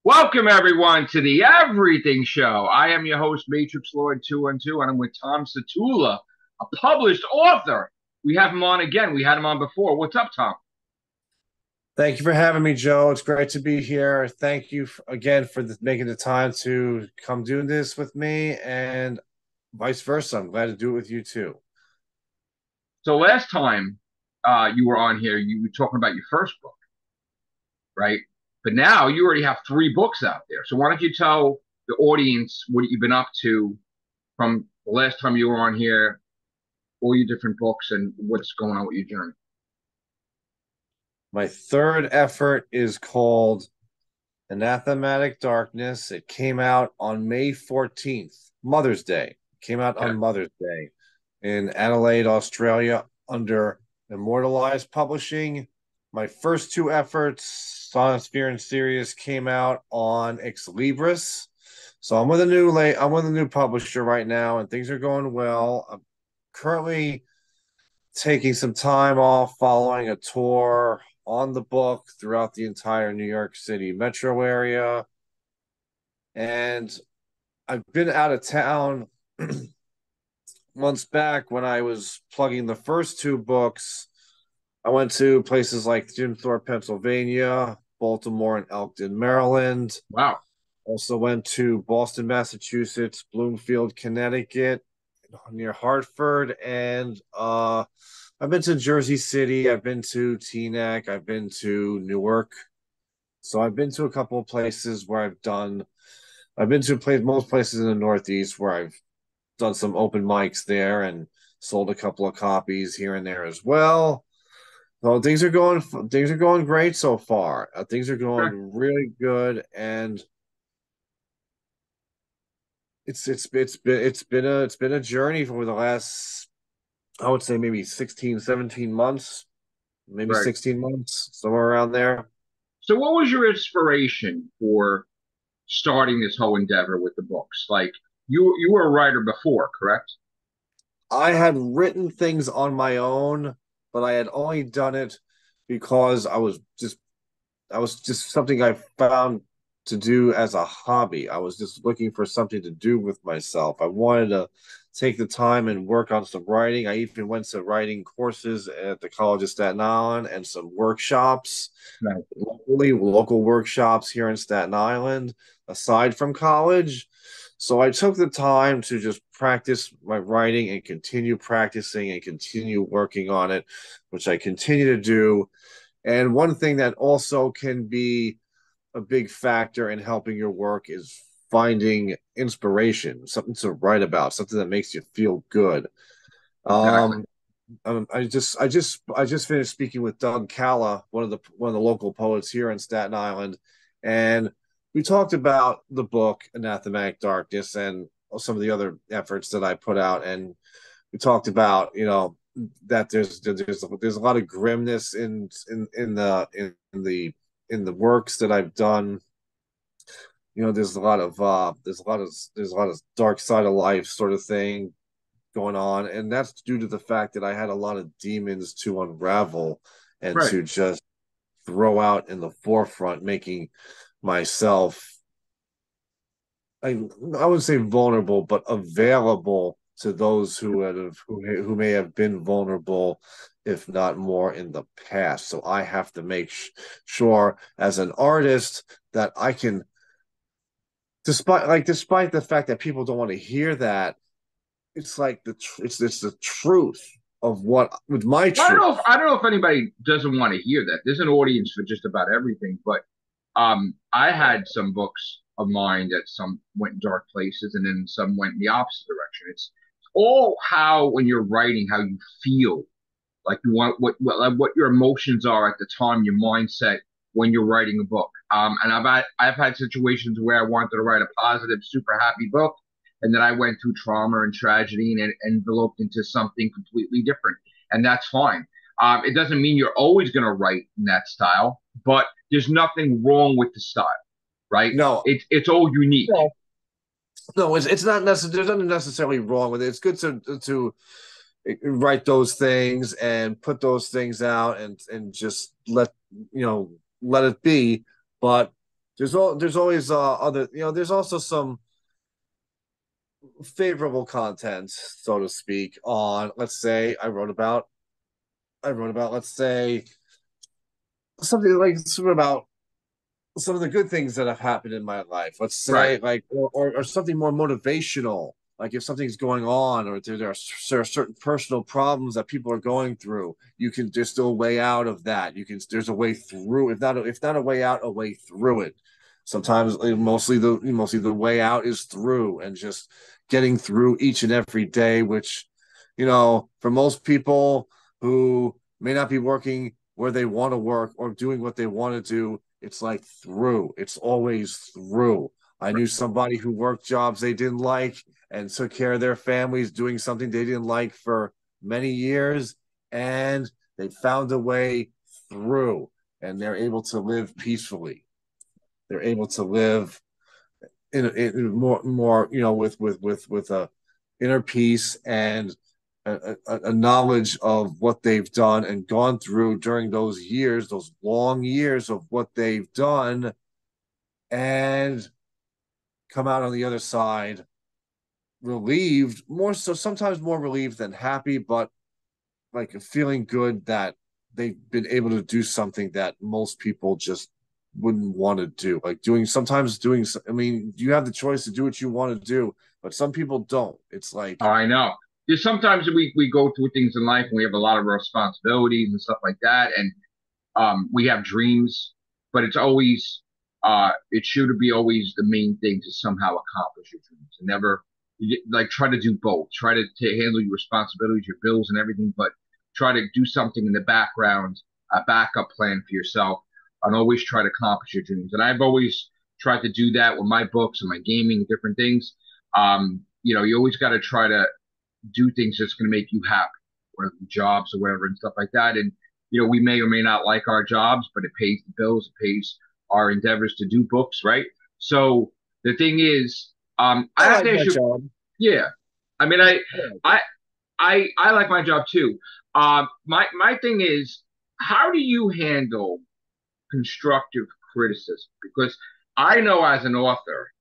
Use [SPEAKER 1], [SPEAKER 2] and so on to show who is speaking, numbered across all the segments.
[SPEAKER 1] Welcome everyone to the Everything Show. I am your host, Matrix Lord 212, and I'm with Tom Cintula, a published author. We have him on again. We had him on before. What's up, Tom?
[SPEAKER 2] Thank you for having me, Joe. It's great to be here. Thank you again for making the time to come do this with me, and vice versa. I'm glad to do it with you too.
[SPEAKER 1] So last time you were on here, you were talking about your first book, right? But now you already have three books out there. So why don't you tell the audience what you've been up to from the last time you were on here, all your different books, and what's going on with your journey?
[SPEAKER 2] My third effort is called Anathematic Darkness. It came out on May 14th, Mother's Day. It came out
[SPEAKER 1] Okay.
[SPEAKER 2] on Mother's Day in Adelaide, Australia, under Immortalized Publishing. My first two efforts, Sonosphere and Sirius, came out on Ex Libris. So I'm with a new publisher right now, and things are going well. I'm currently taking some time off following a tour on the book throughout the entire New York City metro area. And I've been out of town months back when I was plugging the first two books. I went to places like Jim Thorpe, Pennsylvania, Baltimore, and Elkton, Maryland.
[SPEAKER 1] Wow.
[SPEAKER 2] Also went to Boston, Massachusetts, Bloomfield, Connecticut, near Hartford, and I've been to Jersey City, I've been to Teaneck, I've been to Newark. So I've been to a couple of places where I've been to most places in the Northeast where I've done some open mics there and sold a couple of copies here and there as well. So things are going great so far. Things are
[SPEAKER 1] Okay.
[SPEAKER 2] going really good, and it's been a journey for the last, I would say, maybe 16, 17 months, maybe
[SPEAKER 1] Right.
[SPEAKER 2] 16 months, somewhere around there.
[SPEAKER 1] So what was your inspiration for starting this whole endeavor with the books? Like you were a writer before, correct?
[SPEAKER 2] I had written things on my own, but I had only done it because I was just something I found to do as a hobby. I was just looking for something to do with myself. I wanted to take the time and work on some writing. I even went to writing courses at the College of Staten Island and some workshops,
[SPEAKER 1] Right.
[SPEAKER 2] local workshops here in Staten Island, aside from college. So I took the time to just practice my writing and continue practicing and continue working on it, which I continue to do. And one thing that also can be a big factor in helping your work is finding inspiration, something to write about, something that makes you feel good.
[SPEAKER 1] Exactly.
[SPEAKER 2] Um, I just finished speaking with Doug Calla, one of the local poets here in Staten Island, and we talked about the book Anathematic Darkness and some of the other efforts that I put out, and we talked about that there's a lot of grimness in the works that I've done. There's a lot of there's a lot of dark side of life sort of thing going on, and that's due to the fact that I had a lot of demons to unravel and
[SPEAKER 1] Right.
[SPEAKER 2] to just throw out in the forefront, making myself, I I wouldn't say vulnerable, but available to those who may have been vulnerable, if not more, in the past. So I have to make sure as an artist that I can, despite the fact that people don't want to hear that, it's like it's the truth of what with my truth.
[SPEAKER 1] I don't know if anybody doesn't want to hear that. There's an audience for just about everything, but I had some books of mine that some went dark places and then some went in the opposite direction. It's all how when you're writing, how you feel, like you want what your emotions are at the time, your mindset when you're writing a book. And I've had situations where I wanted to write a positive, super happy book, and then I went through trauma and tragedy and it enveloped into something completely different, and that's fine. It doesn't mean you're always going to write in that style, but there's nothing wrong with the style, right?
[SPEAKER 2] No,
[SPEAKER 1] It's all unique.
[SPEAKER 2] no, no, it's not necessarily. There's nothing necessarily wrong with it. It's good to write those things and put those things out and just let let it be. But there's always other, there's also some favorable content, so to speak, on, let's say, I wrote about, let's say, something like sort of about some of the good things that have happened in my life. Let's
[SPEAKER 1] Right.
[SPEAKER 2] say, like, or something more motivational. Like if something's going on, or there are certain personal problems that people are going through, there's still a way out of that. There's a way through. If not a way out, a way through it. Sometimes, mostly the way out is through, and just getting through each and every day. Which, for most people who may not be working where they want to work or doing what they want to do, it's like through. It's always through. I knew somebody who worked jobs they didn't like and took care of their families doing something they didn't like for many years, and they found a way through, and they're able to live peacefully. They're able to live in more with a inner peace and a knowledge of what they've done and gone through during those years, those long years of what they've done, and come out on the other side relieved, more so, sometimes more relieved than happy, but like feeling good that they've been able to do something that most people just wouldn't want to do. Like I mean, you have the choice to do what you want to do, but some people don't. It's like,
[SPEAKER 1] Oh, I know. There's sometimes we go through things in life and we have a lot of responsibilities and stuff like that, and we have dreams, but it should be always the main thing to somehow accomplish your dreams and never like try to do both. Try to handle your responsibilities, your bills, and everything, but try to do something in the background, a backup plan for yourself, and always try to accomplish your dreams. And I've always tried to do that with my books and my gaming, different things. You always got to try to do things that's going to make you happy, whether jobs or whatever and stuff like that. And we may or may not like our jobs, but it pays the bills, it pays our endeavors to do books, right? So the thing is, I
[SPEAKER 2] I
[SPEAKER 1] have
[SPEAKER 2] like
[SPEAKER 1] to
[SPEAKER 2] my
[SPEAKER 1] ask you,
[SPEAKER 2] job.
[SPEAKER 1] yeah. I mean,
[SPEAKER 2] I like it.
[SPEAKER 1] I, I like my job too. My thing is, how do you handle constructive criticism? Because I know as an author,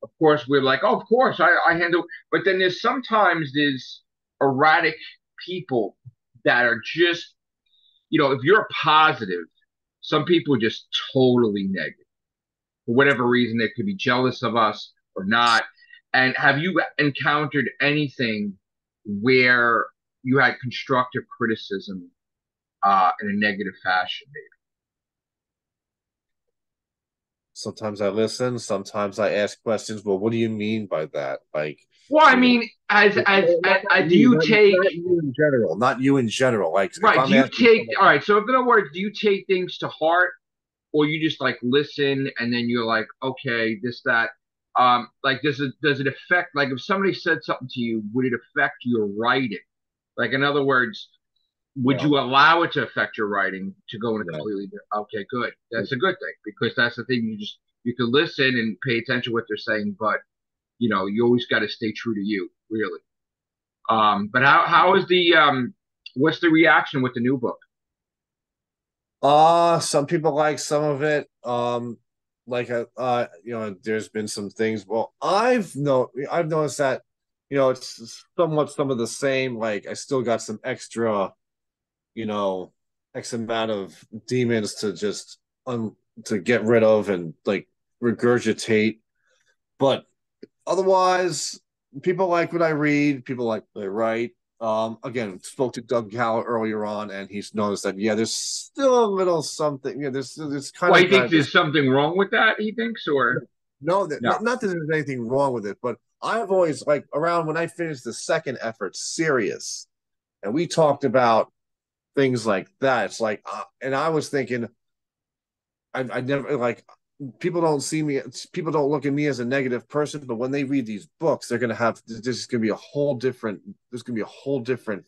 [SPEAKER 1] of course, we're like, oh, of course, I handle, but then there's erratic people that are just, if you're positive, some people are just totally negative for whatever reason. They could be jealous of us or not. And have you encountered anything where you had constructive criticism in a negative fashion, maybe?
[SPEAKER 2] Sometimes I listen, sometimes I ask questions. Well, what do you mean by that? Like,
[SPEAKER 1] Well, I
[SPEAKER 2] you know,
[SPEAKER 1] mean, as do
[SPEAKER 2] you,
[SPEAKER 1] you take
[SPEAKER 2] not you in general, not you in general. Like if
[SPEAKER 1] right?
[SPEAKER 2] I'm
[SPEAKER 1] Do you
[SPEAKER 2] asking
[SPEAKER 1] take
[SPEAKER 2] someone,
[SPEAKER 1] all right? So, in other words, do you take things to heart, or you just like listen and then you're like, okay, this, that. Like, does it affect, like, if somebody said something to you, would it affect your writing? Like, in other words, would
[SPEAKER 2] no,
[SPEAKER 1] you allow it to affect your writing to go in a
[SPEAKER 2] no.
[SPEAKER 1] completely different? Okay, good. That's a good thing because that's the thing. You can listen and pay attention to what they're saying, but you always got to stay true to you, really. But how is the what's the reaction with the new book?
[SPEAKER 2] Some people like some of it. There's been some things. Well, I've noticed that, it's somewhat some of the same. Like I still got some extra, you know, X amount of demons to just to get rid of and like regurgitate. But otherwise, people like what I read. People like what I write. Again, spoke to Doug Cal earlier on, and he's noticed that there's still a little something. There's kind
[SPEAKER 1] Well,
[SPEAKER 2] of
[SPEAKER 1] he thinks
[SPEAKER 2] got this.
[SPEAKER 1] there's something wrong with that. He thinks, or
[SPEAKER 2] No,
[SPEAKER 1] no?
[SPEAKER 2] not that there's anything wrong with it, but I've always like around when I finished the second effort, serious, and we talked about things like that. It's like, and I was thinking, I never like people don't see me, people don't look at me as a negative person, but when they read these books, they're gonna have this is gonna be a whole different there's gonna be a whole different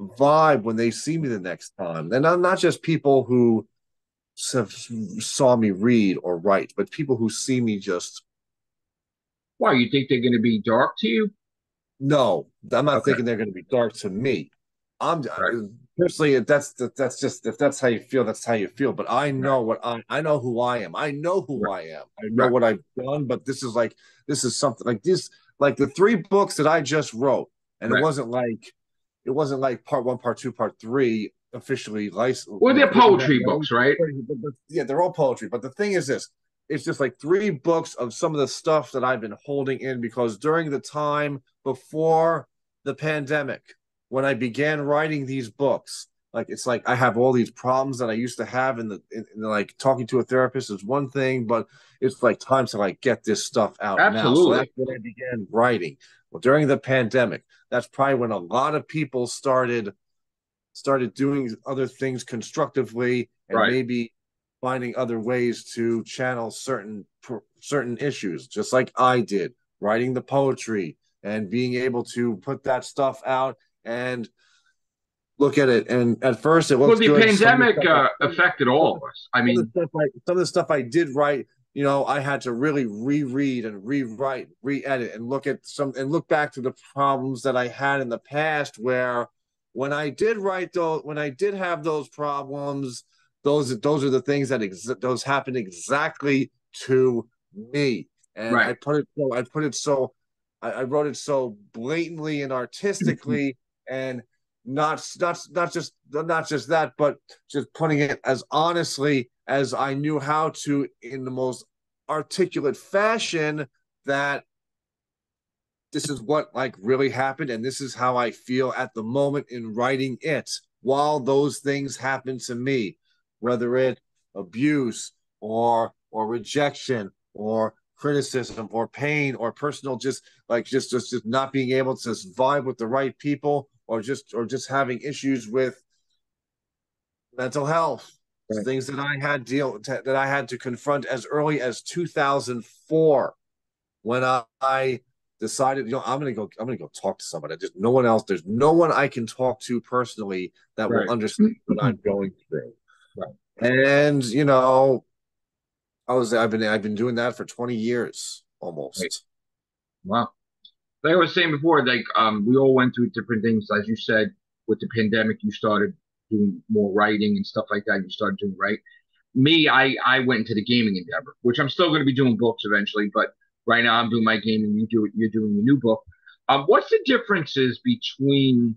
[SPEAKER 2] vibe when they see me the next time. And I'm not just people who have, saw me read or write, but people who see me just
[SPEAKER 1] Why you think they're going to be dark to you?
[SPEAKER 2] no, I'm not
[SPEAKER 1] Okay,
[SPEAKER 2] thinking they're gonna be dark to me. I'm
[SPEAKER 1] Right.
[SPEAKER 2] personally, that's just, if that's how you feel, that's how you feel. But I
[SPEAKER 1] Right.
[SPEAKER 2] know I know who I am. I know who
[SPEAKER 1] Right.
[SPEAKER 2] I am. I know
[SPEAKER 1] Right.
[SPEAKER 2] what I've done. But this is something like this, like the three books that I just wrote, and
[SPEAKER 1] Right.
[SPEAKER 2] it wasn't like part one, part two, part three officially licensed,
[SPEAKER 1] Well, they're
[SPEAKER 2] written that
[SPEAKER 1] poetry
[SPEAKER 2] way.
[SPEAKER 1] books, right?
[SPEAKER 2] Yeah, they're all poetry. But the thing is this. It's just like three books of some of the stuff that I've been holding in because during the time before the pandemic, when I began writing these books, like it's like I have all these problems that I used to have like talking to a therapist is one thing, but it's like time to like get this stuff out now. So
[SPEAKER 1] Absolutely.
[SPEAKER 2] that's when I began writing. Well, during the pandemic, that's probably when a lot of people started doing other things constructively and
[SPEAKER 1] Right.
[SPEAKER 2] maybe finding other ways to channel certain issues, just like I did, writing the poetry and being able to put that stuff out and look at it. And at first, it
[SPEAKER 1] Well,
[SPEAKER 2] looks
[SPEAKER 1] the
[SPEAKER 2] good.
[SPEAKER 1] pandemic affected all of us. I mean,
[SPEAKER 2] Some of the stuff I did write, I had to really reread and rewrite, re-edit, and look back to the problems that I had in the past. Where when I did have those problems, those are the things those happened exactly to me. And
[SPEAKER 1] right.
[SPEAKER 2] I wrote it so blatantly and artistically, and not just that, but just putting it as honestly as I knew how to in the most articulate fashion, that this is what like really happened and this is how I feel at the moment in writing it while those things happen to me, whether it abuse or rejection or criticism or pain or personal, just not being able to vibe with the right people, or just having issues with mental health,
[SPEAKER 1] Right.
[SPEAKER 2] things that I had to confront as early as 2004, when I decided, I'm gonna go talk to somebody. There's no one else. There's no one I can talk to personally that will
[SPEAKER 1] Right.
[SPEAKER 2] understand what I'm going through.
[SPEAKER 1] Right.
[SPEAKER 2] And I've been doing that for 20 years
[SPEAKER 1] Right.
[SPEAKER 2] almost.
[SPEAKER 1] Wow. Like I was saying before, like we all went through different things. As you said, with the pandemic, you started doing more writing and stuff like that. You started doing right. Me, I went into the gaming endeavor, which I'm still going to be doing books eventually, but right now I'm doing my gaming. You're doing your new book. What's the differences between?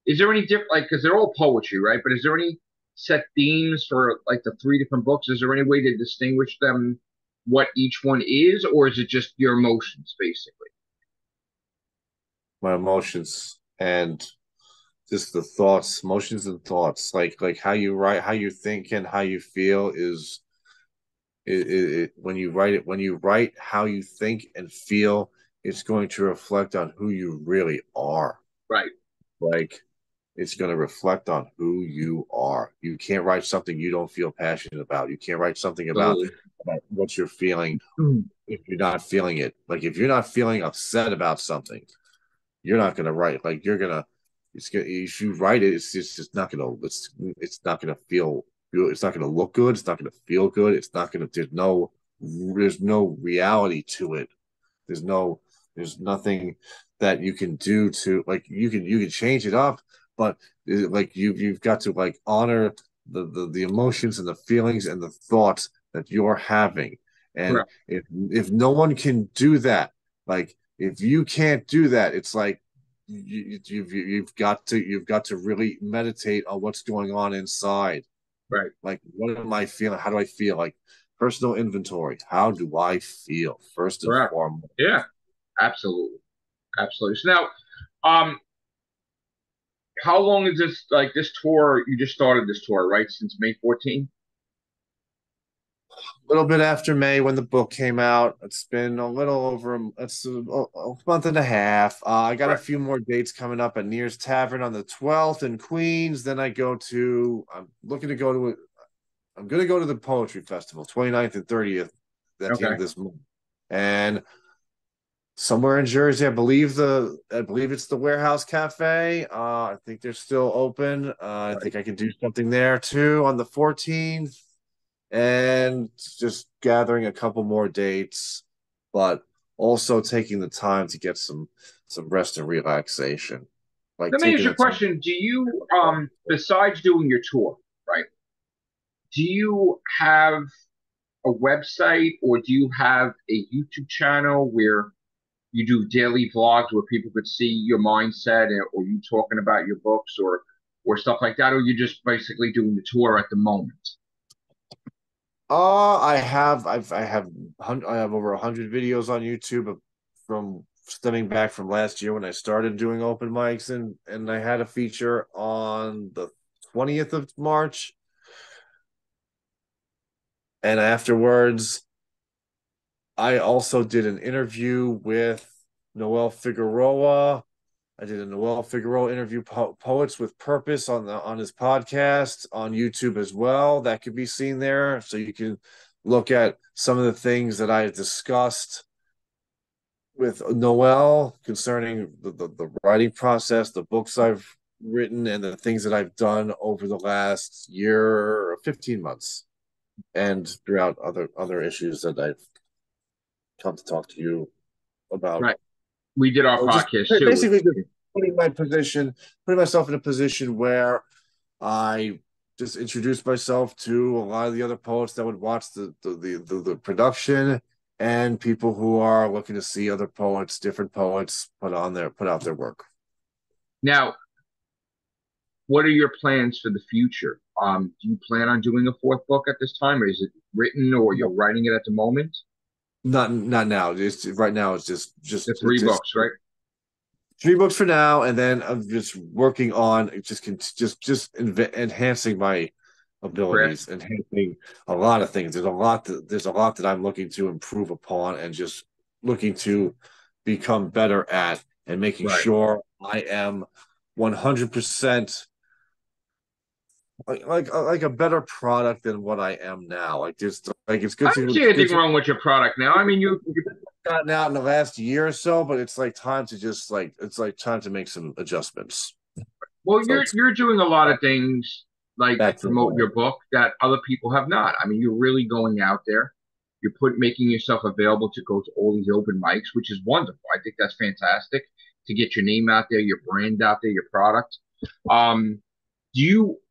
[SPEAKER 1] Is there any different? Like, because they're all poetry, right? But is there any set themes for like the three different books? Is there any way to distinguish them? What each one is, or is it just your emotions, basically?
[SPEAKER 2] My emotions and just the thoughts, emotions and thoughts, like how you write, how you think, and how you feel is when you write how you think and feel, it's going to reflect on who you really are.
[SPEAKER 1] Right.
[SPEAKER 2] Like it's going to reflect on who you are. You can't write something you don't feel passionate about. You can't write something
[SPEAKER 1] Absolutely.
[SPEAKER 2] about what you're feeling
[SPEAKER 1] Mm.
[SPEAKER 2] if you're not feeling it. Like if you're not feeling upset about something, you're not going to write. Like you're going to it's gonna, if you write it, it's just not gonna it's not gonna feel good. It's not gonna look good. It's not gonna feel good. It's not gonna. There's no reality to it. There's no there's nothing that you can do to like you can change it up, but like you've got to like honor the emotions and the feelings and the thoughts that you're having. And
[SPEAKER 1] Correct.
[SPEAKER 2] if no one can do that, like if you can't do that, it's like you've got to really meditate on what's going on inside.
[SPEAKER 1] Right.
[SPEAKER 2] Like, what am I feeling? How do I feel? Like personal inventory. How do I feel first and
[SPEAKER 1] Correct.
[SPEAKER 2] foremost?
[SPEAKER 1] Yeah. Absolutely. Absolutely. So now, um, how long is this like this tour? You just started this tour, right? Since May 14th?
[SPEAKER 2] A little bit after May when the book came out. It's been a little over a month and a half. I got a
[SPEAKER 1] Right.
[SPEAKER 2] few more dates coming up at Near's Tavern on the 12th in Queens. Then I'm going to go to the Poetry Festival, 29th and 30th at the end
[SPEAKER 1] Okay.
[SPEAKER 2] of this month. And somewhere in Jersey, I believe it's the Warehouse Cafe. I think they're still open. I
[SPEAKER 1] Right.
[SPEAKER 2] think I can do something there too on the 14th, and just gathering a couple more dates, but also taking the time to get some rest and relaxation. like
[SPEAKER 1] Let me ask
[SPEAKER 2] taking
[SPEAKER 1] you a
[SPEAKER 2] the time.
[SPEAKER 1] question. Do you, besides doing your tour, right? Do you have a website or do you have a YouTube channel where you do daily vlogs where people could see your mindset or you talking about your books or stuff like that, or you're just basically doing the tour at the moment?
[SPEAKER 2] I have over 100 videos on YouTube from stemming back from last year when I started doing open mics, and I had a feature on the 20th of March, and afterwards I also did an interview with Noel Figueroa. I did a Noel Figueroa interview, Poets with Purpose, on his podcast on YouTube as well. That could be seen there, so you can look at some of the things that I discussed with Noel concerning the writing process, the books I've written, and the things that I've done over the last year or 15 months, and throughout other issues that I've come to talk to you about.
[SPEAKER 1] Right. We did our
[SPEAKER 2] So just
[SPEAKER 1] podcast too.
[SPEAKER 2] basically just putting myself in a position where I just introduced myself to a lot of the other poets that would watch the production, and people who are looking to see other poets, different poets, put out their work.
[SPEAKER 1] Now, what are your plans for the future? Do you plan on doing a fourth book at this time, or is it written, or you're
[SPEAKER 2] No,
[SPEAKER 1] writing it at the moment?
[SPEAKER 2] not now. It's right now. It's
[SPEAKER 1] The
[SPEAKER 2] just
[SPEAKER 1] three
[SPEAKER 2] it's just
[SPEAKER 1] books, right?
[SPEAKER 2] 3 books for now, and then I'm just working on enhancing my
[SPEAKER 1] Craft,
[SPEAKER 2] abilities, enhancing a lot of things. There's a lot that I'm looking to improve upon, and just looking to become better at, and making
[SPEAKER 1] right?
[SPEAKER 2] sure I am 100% like a better product than what I am now. Like just like
[SPEAKER 1] I don't see
[SPEAKER 2] good
[SPEAKER 1] anything
[SPEAKER 2] to
[SPEAKER 1] wrong with your product now. I mean, you
[SPEAKER 2] gotten out in the last year or so, but it's like time to just like it's like time to make some adjustments.
[SPEAKER 1] well,
[SPEAKER 2] So it's
[SPEAKER 1] you're doing a lot of things like to
[SPEAKER 2] back to
[SPEAKER 1] promote
[SPEAKER 2] normal.
[SPEAKER 1] your book that other people have not. I mean, you're really going out there. You're making yourself available to go to all these open mics, which is wonderful. I think that's fantastic to get your name out there, your brand out there, your product. Um,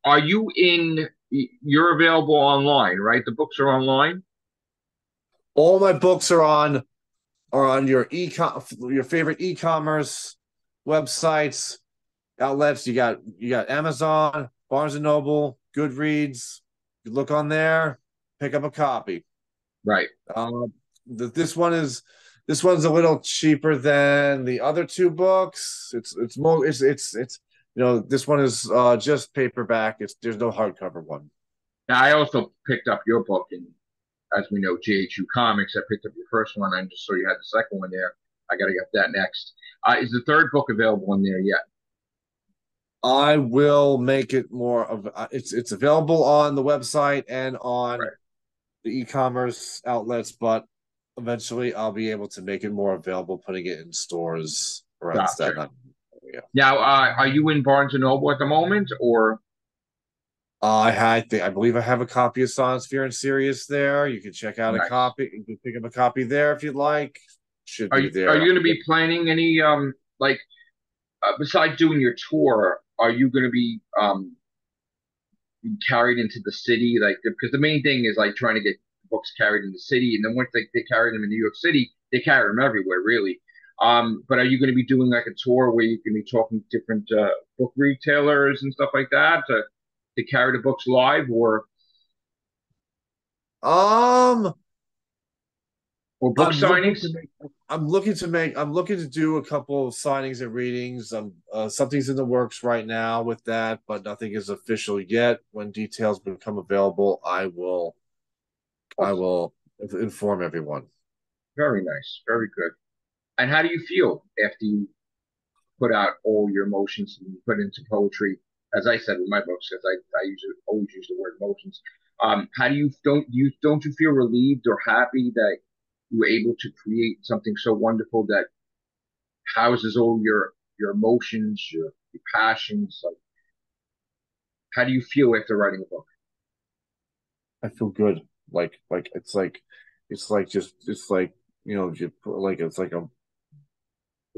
[SPEAKER 1] are you in? You're available online, right? The books are online,
[SPEAKER 2] All my books are on your favorite e-commerce websites, outlets. You got Amazon, Barnes and Noble, Goodreads. You look on there, pick up a copy.
[SPEAKER 1] right?
[SPEAKER 2] Um, this one's a little cheaper than the other 2 books. It's more it's this one is just paperback. There's no hardcover one.
[SPEAKER 1] Now, I also picked up your book, and as we know, JHU Comics. I picked up your first one, and just so you had the second one there. I got to get that next. Is the third book available in there yet?
[SPEAKER 2] I will make it more of it's available on the website and on
[SPEAKER 1] Right.
[SPEAKER 2] the e-commerce outlets, but eventually I'll be able to make it more available, putting it in stores around
[SPEAKER 1] Gotcha.
[SPEAKER 2] Staten Island. Yeah.
[SPEAKER 1] Now, are you in Barnes and Noble at the moment, or
[SPEAKER 2] I believe I have a copy of Science Fear and Sirius there. You can check out a
[SPEAKER 1] nice?
[SPEAKER 2] copy. You can pick up a copy there if you'd like. Should
[SPEAKER 1] Are
[SPEAKER 2] be
[SPEAKER 1] are
[SPEAKER 2] there.
[SPEAKER 1] you going to be planning any like besides doing your tour? Are you going to be carried into the city? Like, because the main thing is like trying to get books carried in the city, and then once they carry them in New York City, they carry them everywhere, really. But are you going to be doing like a tour where you can be talking to different book retailers and stuff like that to carry the books live,
[SPEAKER 2] Um,
[SPEAKER 1] or book
[SPEAKER 2] I'm looking
[SPEAKER 1] signings?
[SPEAKER 2] to make. I'm looking to do a couple of signings and readings. Something's in the works right now with that, but nothing is official yet. When details become available, I
[SPEAKER 1] Awesome.
[SPEAKER 2] will inform everyone.
[SPEAKER 1] Very nice, very good. And how do you feel after you put out all your emotions and you put into poetry? As I said with my books, because I always use the word emotions. How do you don't you feel relieved or happy that you were able to create something so wonderful that houses all your emotions, your passions? Like, how do you feel after writing a book?
[SPEAKER 2] I feel good. Like it's like just it's like you know just like it's like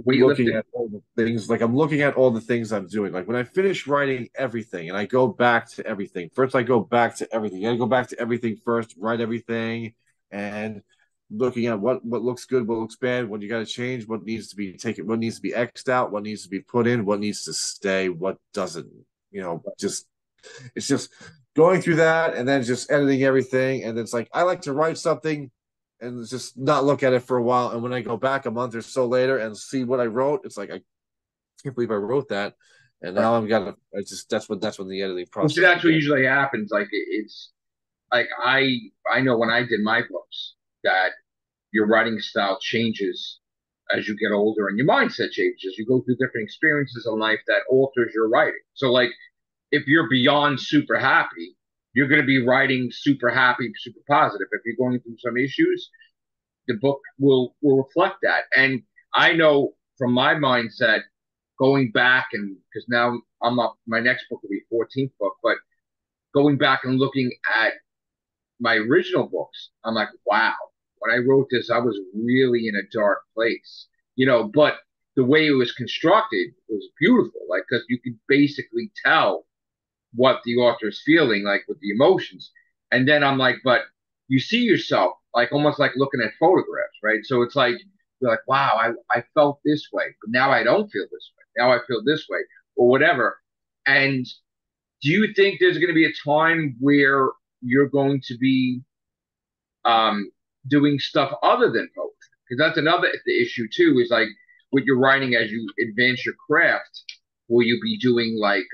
[SPEAKER 2] looking
[SPEAKER 1] weightlifting.
[SPEAKER 2] at all the things, like I'm looking at all the things I'm doing. Like when I finish writing everything and I go back to everything, first I go back to everything. I go back to everything first, write everything, and looking at what looks good, what looks bad, what you got to change, what needs to be taken, what needs to be xed out, what needs to be put in, what needs to stay, what doesn't. Just it's just going through that and then just editing everything. And it's like I like to write something and just not look at it for a while. And when I go back a month or so later and see what I wrote, it's like I can't believe I wrote that. And
[SPEAKER 1] Right.
[SPEAKER 2] now I'm gonna I just that's when the editing
[SPEAKER 1] Well, see,
[SPEAKER 2] process
[SPEAKER 1] that's what
[SPEAKER 2] began.
[SPEAKER 1] usually happens. Like it's like I know when I did my books that your writing style changes as you get older and your mindset changes. You go through different experiences in life that alters your writing. So like if you're beyond super happy, you're going to be writing super happy, super positive. If you're going through some issues, the book will reflect that. And I know from my mindset, going back and because now I'm not my next book will be 14th book, but going back and looking at my original books, I'm like, wow, when I wrote this, I was really in a dark place, but the way it was constructed was beautiful, like, because you could basically tell what the author is feeling, like with the emotions. And then I'm like, but you see yourself like almost like looking at photographs, right? So it's like, you're like, wow, I felt this way, but now I don't feel this way. Now I feel this way, or whatever. And do you think there's going to be a time where you're going to be um, doing stuff other than poetry? Because that's another the issue too. Is like with your writing as you advance your craft. Will you be doing like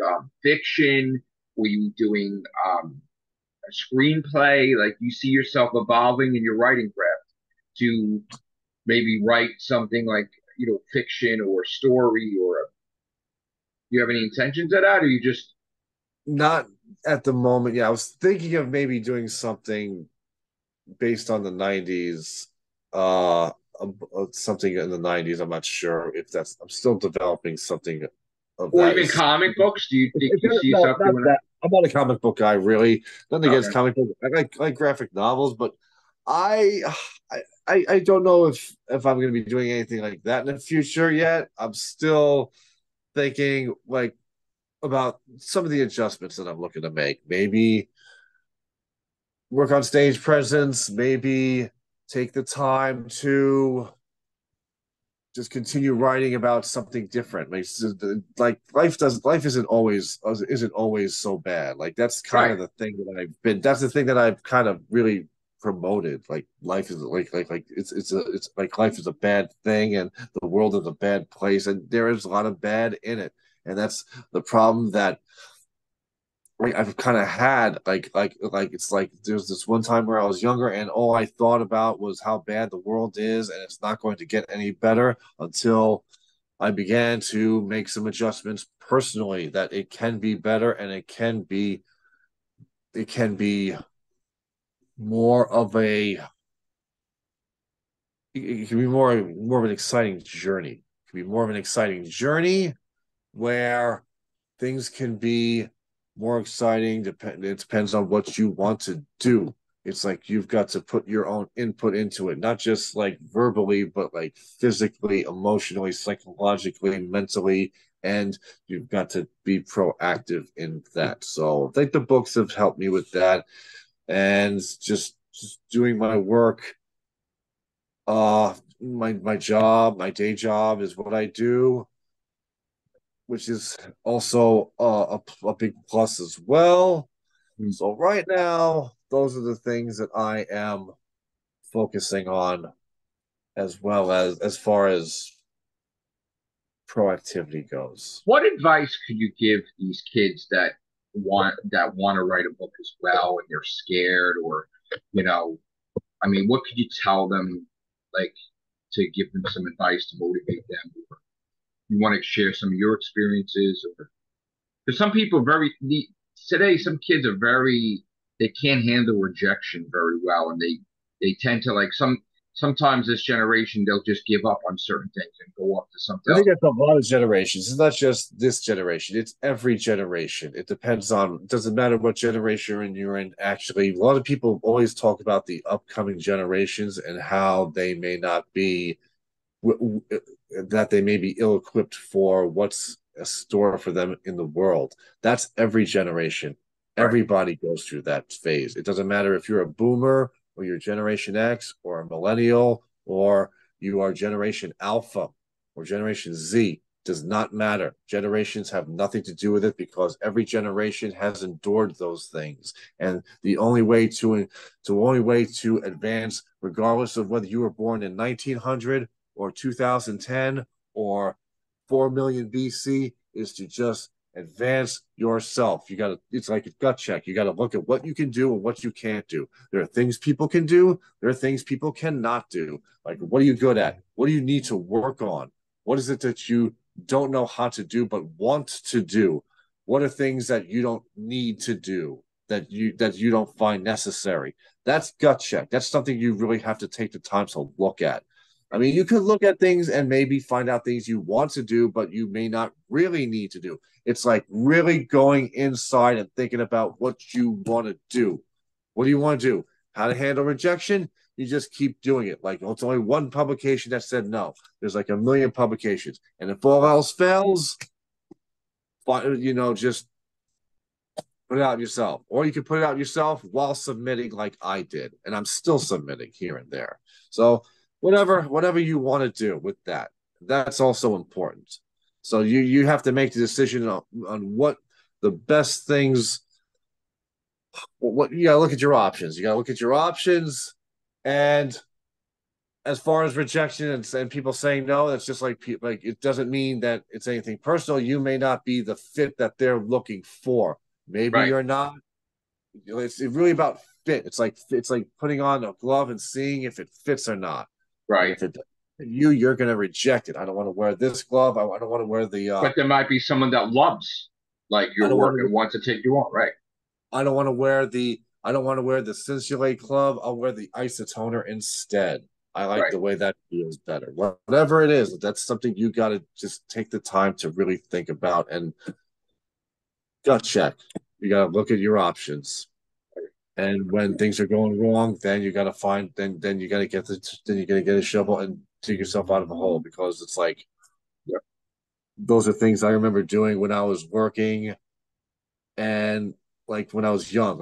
[SPEAKER 1] fiction? Will you be doing a screenplay? Like you see yourself evolving in your writing craft to maybe write something like fiction or a story or do you have any intentions of that or you just
[SPEAKER 2] Not at the moment. Yeah, I was thinking of maybe doing something based on the '90s, something in the '90s. I'm not sure if that's. I'm still developing something of
[SPEAKER 1] or
[SPEAKER 2] that.
[SPEAKER 1] even comic books? Do you think you see
[SPEAKER 2] No,
[SPEAKER 1] yourself
[SPEAKER 2] not
[SPEAKER 1] doing that?
[SPEAKER 2] that. I'm not a comic book guy, really. Nothing against
[SPEAKER 1] Okay.
[SPEAKER 2] comic books. I like graphic novels, but I, I don't know if I'm going to be doing anything like that in the future yet. I'm still thinking like about some of the adjustments that I'm looking to make. Maybe work on stage presence. Maybe take the time to just continue writing about something different. Like life isn't always so bad. Like that's kind
[SPEAKER 1] Right.
[SPEAKER 2] of the thing that I've been. That's the thing that I've kind of really promoted. Like life is like it's like life is a bad thing and the world is a bad place and there is a lot of bad in it. And that's the problem that I've kind of had like it's like there's this one time where I was younger and all I thought about was how bad the world is and it's not going to get any better until I began to make some adjustments personally that it can be better and it can be more of a it can be more of an exciting journey. It can be more of an exciting journey where things can be more exciting. It depends on what you want to do. It's like you've got to put your own input into it, not just like verbally, but like physically, emotionally, psychologically, mentally, and you've got to be proactive in that. So I think the books have helped me with that, and just doing my work. My day job is what I do, which is also a big plus as well.
[SPEAKER 1] Hmm.
[SPEAKER 2] So right now, those are the things that I am focusing on, as well as far as proactivity goes.
[SPEAKER 1] What advice could you give these kids that want to write a book as well and they're scared or you know I mean what could you tell them like to give them some advice to motivate them or you want to share some of your experiences or because some people are today some kids are very they can't handle rejection very well and they tend to like sometimes this generation they'll just give up on certain things and go off to something
[SPEAKER 2] I think
[SPEAKER 1] else.
[SPEAKER 2] that's a lot of generations. It's not just this generation, it's every generation. It depends on, it doesn't matter what generation you're in, actually. A lot of people always talk about the upcoming generations and how they may not be that they may be ill-equipped for what's a store for them in the world. That's every generation.
[SPEAKER 1] Right.
[SPEAKER 2] Everybody goes through that phase. It doesn't matter if you're a boomer or you're Generation X or a millennial or you are Generation Alpha or Generation Z. Does not matter. Generations have nothing to do with it because every generation has endured those things. And the only way to advance, regardless of whether you were born in 1900 or 2010 or 4 million BC, is to just advance yourself. It's like a gut check. You got to look at what you can do and what you can't do. There are things people can do, there are things people cannot do. Like, what are you good at? What do you need to work on? What is it that you don't know how to do but want to do? What are things that you don't need to do, that you don't find necessary? That's gut check. That's something you really have to take the time to look at. I mean, you could look at things and maybe find out things you want to do, but you may not really need to do. It's like really going inside and thinking about what you want to do. What do you want to do? How to handle rejection? You just keep doing it. Like, it's only one publication that said no. There's like a million publications. And if all else fails, just put it out yourself. Or you can put it out yourself while submitting like I did. And I'm still submitting here and there. So whatever you want to do with that, that's also important. So you have to make the decision on what the best things. What you gotta look at your options. You gotta look at your options, and as far as rejection and people saying no, that's just like it doesn't mean that it's anything personal. You may not be the fit that they're looking for. Maybe
[SPEAKER 1] Right.
[SPEAKER 2] you're not. It's really about fit. It's like putting on a glove and seeing if it fits or not. And
[SPEAKER 1] Right.
[SPEAKER 2] if it you're gonna reject it. I don't want to wear this glove. I don't want to wear the.
[SPEAKER 1] But there might be someone that loves like
[SPEAKER 2] I
[SPEAKER 1] your
[SPEAKER 2] don't want
[SPEAKER 1] work
[SPEAKER 2] to.
[SPEAKER 1] and wants to take you on. Right.
[SPEAKER 2] I don't want to wear the. I don't want to wear the Cintula glove. I'll wear the isotoner instead. I like
[SPEAKER 1] Right.
[SPEAKER 2] the way that feels better. Whatever it is, that's something you got to just take the time to really think about and gut check. You got to look at your options. And when things are going wrong, then you got to find then you got to get a shovel and dig yourself out of a hole because it's like
[SPEAKER 1] Yeah.
[SPEAKER 2] those are things I remember doing when I was working and like when I was young,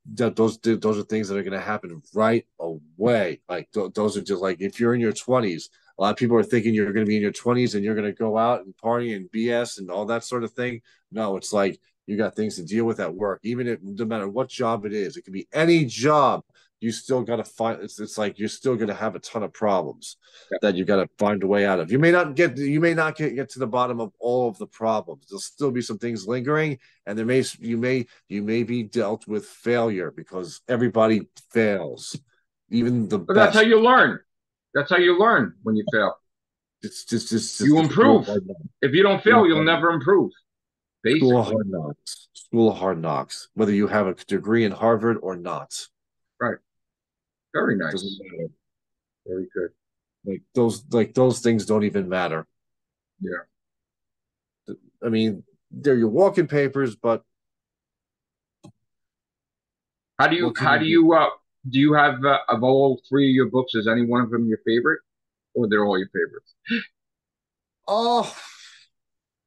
[SPEAKER 2] those are things that are going to happen right away. Those are just like if you're in your 20s, a lot of people are thinking you're going to be in your 20s and you're going to go out and party and BS and all that sort of thing. No, it's like you got things to deal with at work, even if no matter what job it is, it could be any job. You still got to find. It's like you're still going to have a ton of problems
[SPEAKER 1] Yeah.
[SPEAKER 2] that you got to find a way out of. You may not get to the bottom of all of the problems. There'll still be some things lingering, and you may be dealt with failure because everybody fails, even the
[SPEAKER 1] But that's how
[SPEAKER 2] best.
[SPEAKER 1] you learn. That's how you learn when you fail.
[SPEAKER 2] It's just
[SPEAKER 1] You
[SPEAKER 2] the school
[SPEAKER 1] improve.
[SPEAKER 2] of hard knocks.
[SPEAKER 1] If you don't
[SPEAKER 2] School
[SPEAKER 1] fail,
[SPEAKER 2] of
[SPEAKER 1] you'll
[SPEAKER 2] hard knocks.
[SPEAKER 1] never improve.
[SPEAKER 2] School of
[SPEAKER 1] Basically.
[SPEAKER 2] hard knocks. School of hard knocks. Whether you have a degree in Harvard or not,
[SPEAKER 1] Right. Very
[SPEAKER 2] doesn't
[SPEAKER 1] nice.
[SPEAKER 2] matter.
[SPEAKER 1] Very good.
[SPEAKER 2] Like those things don't even matter.
[SPEAKER 1] Yeah.
[SPEAKER 2] I mean, they're your walking papers, but
[SPEAKER 1] How do you
[SPEAKER 2] what can
[SPEAKER 1] how
[SPEAKER 2] you do?
[SPEAKER 1] do you have of all three of your books, is any one of them your favorite? Or they're all your favorites?
[SPEAKER 2] Oh,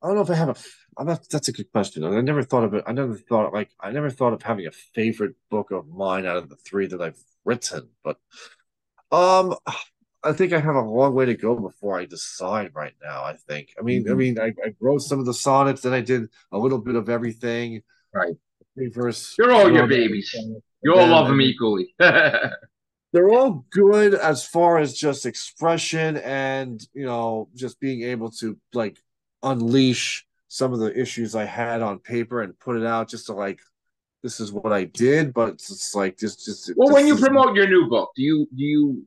[SPEAKER 2] I don't know if I have a. I'm not, that's a good question. I never thought of it. I never thought of having a favorite book of mine out of the three that I've written. But um, I think I have a long way to go before I decide right now. I think. I mean, I
[SPEAKER 1] Mhm.
[SPEAKER 2] mean, I, I wrote some of the sonnets, then I did a little bit of everything.
[SPEAKER 1] Right.
[SPEAKER 2] First,
[SPEAKER 1] They're
[SPEAKER 2] I
[SPEAKER 1] all your
[SPEAKER 2] wrote
[SPEAKER 1] babies. You
[SPEAKER 2] and
[SPEAKER 1] all
[SPEAKER 2] then
[SPEAKER 1] love them
[SPEAKER 2] and then
[SPEAKER 1] equally. Right.
[SPEAKER 2] they're all good as far as just expression and just being able to like unleash some of the issues I had on paper and put it out just to like this is what I did, but it's like just
[SPEAKER 1] Well, when
[SPEAKER 2] this
[SPEAKER 1] you
[SPEAKER 2] is
[SPEAKER 1] promote your new book, do you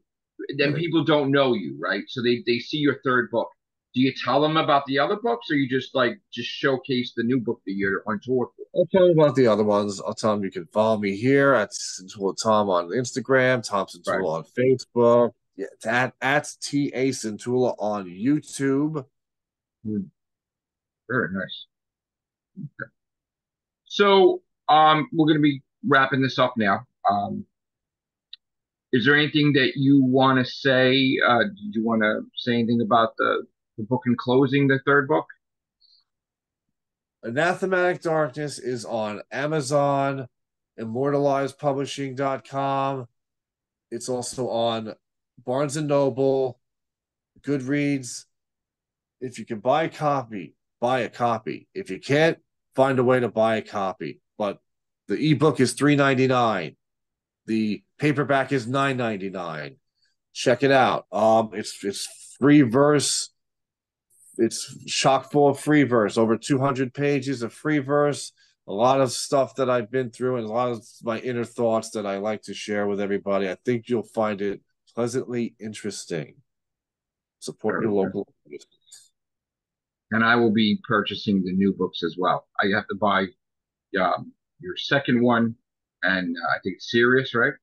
[SPEAKER 1] then people don't know you, right? So they see your third book. Do you tell them about the other books, or you just showcase the new book that you're on tour for?
[SPEAKER 2] I'll tell you about the other ones. I'll tell them you can follow me here at Cintula Tom on Instagram, Tom
[SPEAKER 1] Right.
[SPEAKER 2] Cintula on Facebook. Yeah, it's at TA Cintula on YouTube.
[SPEAKER 1] Hmm. Very nice. So we're gonna be wrapping this up now. Is there anything that you want to say? Did you want to say anything about the book in closing, the third book?
[SPEAKER 2] Anathematic Darkness is on Amazon, immortalizedpublishing.com. It's also on Barnes and Noble, Goodreads. If you can buy a copy, buy a copy. If you can't, find a way to buy a copy. But the ebook is $3.99. The paperback is $9.99. Check it out. It's free verse. It's chock full of free verse. Over 200 pages of free verse. A lot of stuff that I've been through and a lot of my inner thoughts that I like to share with everybody. I think you'll find it pleasantly interesting. Support your
[SPEAKER 1] Very good.
[SPEAKER 2] local.
[SPEAKER 1] And I will be purchasing the new books as well. I have to buy your second one, and I think it's Serious, right?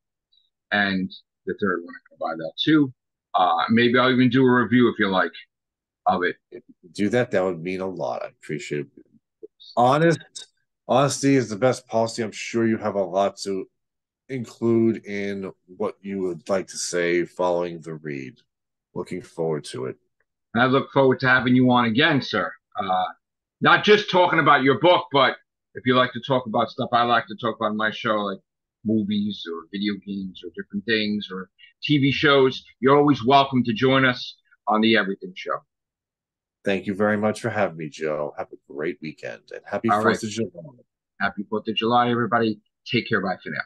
[SPEAKER 1] And the third one, I can buy that too. Maybe I'll even do a review if you like of it.
[SPEAKER 2] If you do that, that would mean a lot. I appreciate it. Honest, honesty is the best policy. I'm sure you have a lot to include in what you would like to say following the read. Looking forward to it.
[SPEAKER 1] And I look forward to having you on again, sir. Not just talking about your book, but if you like to talk about stuff I like to talk about in my show, like movies or video games or different things or TV shows, you're always welcome to join us on the Everything Show.
[SPEAKER 2] Thank you very much for having me, Joe. Have a great weekend and happy
[SPEAKER 1] All right.
[SPEAKER 2] 4th of July.
[SPEAKER 1] Happy 4th of July, everybody. Take care. Bye for now.